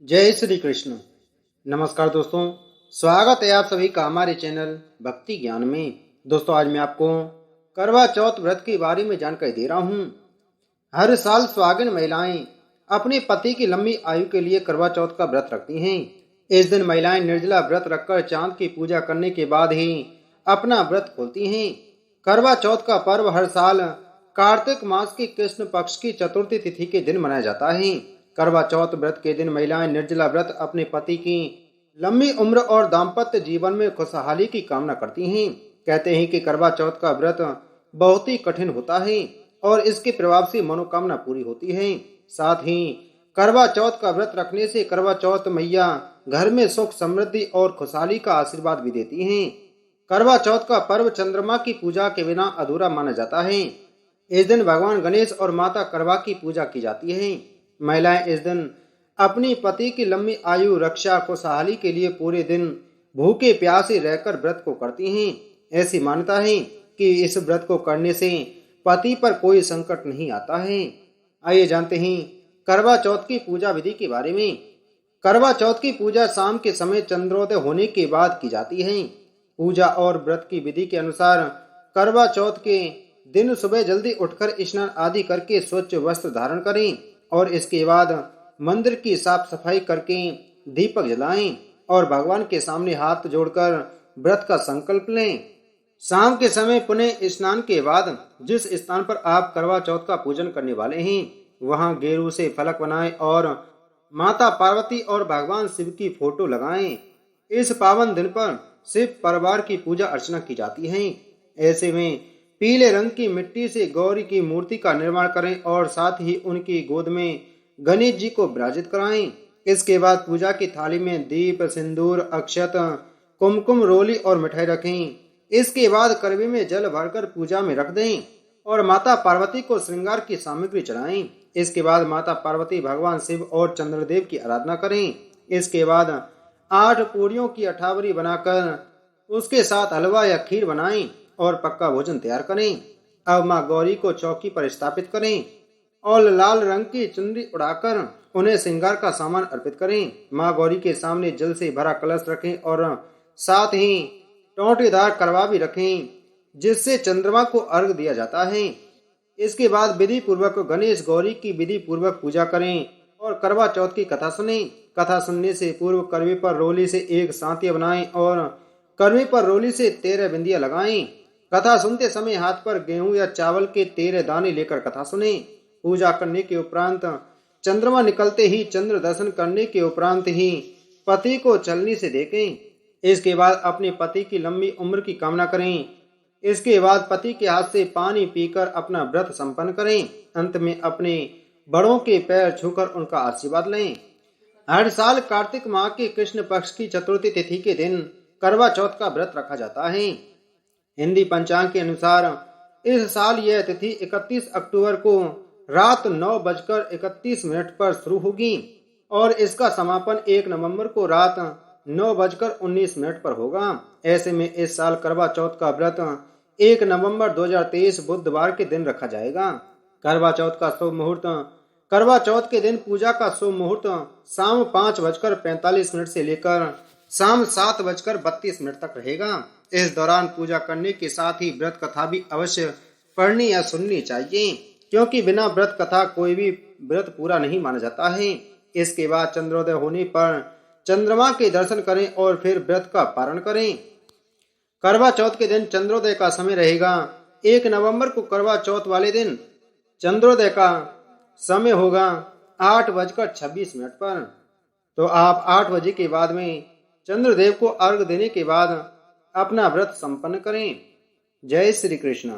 जय श्री कृष्ण। नमस्कार दोस्तों, स्वागत है आप सभी का हमारे चैनल भक्ति ज्ञान में। दोस्तों, आज मैं आपको करवा चौथ व्रत के बारे में जानकारी दे रहा हूँ। हर साल सुहागिन महिलाएं अपने पति की लंबी आयु के लिए करवा चौथ का व्रत रखती हैं। इस दिन महिलाएं निर्जला व्रत रखकर चांद की पूजा करने के बाद ही अपना व्रत खोलती हैं। करवा चौथ का पर्व हर साल कार्तिक मास की कृष्ण पक्ष की चतुर्थी तिथि के दिन मनाया जाता है। करवा चौथ व्रत के दिन महिलाएं निर्जला व्रत अपने पति की लंबी उम्र और दाम्पत्य जीवन में खुशहाली की कामना करती हैं। कहते हैं कि करवा चौथ का व्रत बहुत ही कठिन होता है और इसके प्रभाव से मनोकामना पूरी होती है। साथ ही करवा चौथ का व्रत रखने से करवा चौथ मैया घर में सुख समृद्धि और खुशहाली का आशीर्वाद भी देती हैं। करवा चौथ का पर्व चंद्रमा की पूजा के बिना अधूरा माना जाता है। इस दिन भगवान गणेश और माता करवा की पूजा की जाती है। महिलाएं इस दिन अपनी पति की लंबी आयु, रक्षा, खुशहाली के लिए पूरे दिन भूखे प्यासे रहकर व्रत को करती हैं। ऐसी मान्यता है कि इस व्रत को करने से पति पर कोई संकट नहीं आता है। आइए जानते हैं करवा चौथ की पूजा विधि के बारे में। करवा चौथ की पूजा शाम के समय चंद्रोदय होने के बाद की जाती है। पूजा और व्रत की विधि के अनुसार करवा चौथ के दिन सुबह जल्दी उठकर स्नान आदि करके स्वच्छ वस्त्र धारण करें और इसके बाद मंदिर की साफ सफाई करके दीपक जलाएं और भगवान के सामने हाथ जोड़कर व्रत का संकल्प लें। शाम के समय पुनः स्नान के बाद जिस स्थान पर आप करवा चौथ का पूजन करने वाले हैं वहां गेरू से फलक बनाएं और माता पार्वती और भगवान शिव की फोटो लगाएं। इस पावन दिन पर शिव परिवार की पूजा अर्चना की जाती है। ऐसे में पीले रंग की मिट्टी से गौरी की मूर्ति का निर्माण करें और साथ ही उनकी गोद में गणेश जी को विराजित कराएं। इसके बाद पूजा की थाली में दीप, सिंदूर, अक्षत, कुमकुम, रोली और मिठाई रखें। इसके बाद करवे में जल भरकर पूजा में रख दें और माता पार्वती को श्रृंगार की सामग्री चढ़ाएं। इसके बाद माता पार्वती, भगवान शिव और चंद्रदेव की आराधना करें। इसके बाद 8 पूरियों की अठावरी बनाकर उसके साथ हलवा या खीर बनाएं और पक्का भोजन तैयार करें। अब माँ गौरी को चौकी पर स्थापित करें और लाल रंग की चुनरी उड़ाकर उन्हें श्रृंगार का सामान अर्पित करें। माँ गौरी के सामने जल से भरा कलश रखें और साथ ही टोंटीदार करवा भी रखें जिससे चंद्रमा को अर्घ दिया जाता है। इसके बाद विधि पूर्वक गणेश गौरी की विधि पूर्वक पूजा करें और करवा चौथ की कथा सुने। कथा सुनने से पूर्व करवे पर रोली से एक सांतिया बनाएं और करवे पर रोली से 13 बिंदियां लगाएं। कथा सुनते समय हाथ पर गेहूं या चावल के 13 दाने लेकर कथा सुने। पूजा करने के उपरांत चंद्रमा निकलते ही चंद्र दर्शन करने के उपरांत ही पति को चलनी से देखें। इसके बाद अपने पति की लंबी उम्र की कामना करें। इसके बाद पति के हाथ से पानी पीकर अपना व्रत संपन्न करें। अंत में अपने बड़ों के पैर छूकर उनका आशीर्वाद लें। हर साल कार्तिक माह के कृष्ण पक्ष की चतुर्थी तिथि के दिन करवा चौथ का व्रत रखा जाता है। हिंदी पंचांग के अनुसार इस साल यह तिथि 31 अक्टूबर को रात 9:31 पर शुरू होगी और इसका समापन 1 नवंबर को रात 9:19 पर होगा। ऐसे में इस साल करवा चौथ का व्रत 1 नवंबर 2023 बुधवार के दिन रखा जाएगा। करवा चौथ का शुभ मुहूर्त। करवा चौथ के दिन पूजा का शुभ मुहूर्त शाम 5:45 से लेकर शाम 7:32 तक रहेगा। इस दौरान पूजा करने के साथ ही व्रत कथा भी अवश्य पढ़नी या सुननी चाहिए, क्योंकि बिना व्रत कथा कोई भी व्रत पूरा नहीं माना जाता है। इसके बाद चंद्रोदय होने पर चंद्रमा के दर्शन करें और फिर व्रत का पारण करें। करवा चौथ के दिन चंद्रोदय का समय रहेगा 1 नवंबर को। करवा चौथ वाले दिन चंद्रोदय का समय होगा 8:26 पर। तो आप 8 बजे के बाद में चंद्रदेव को अर्घ देने के बाद अपना व्रत संपन्न करें। जय श्री कृष्ण।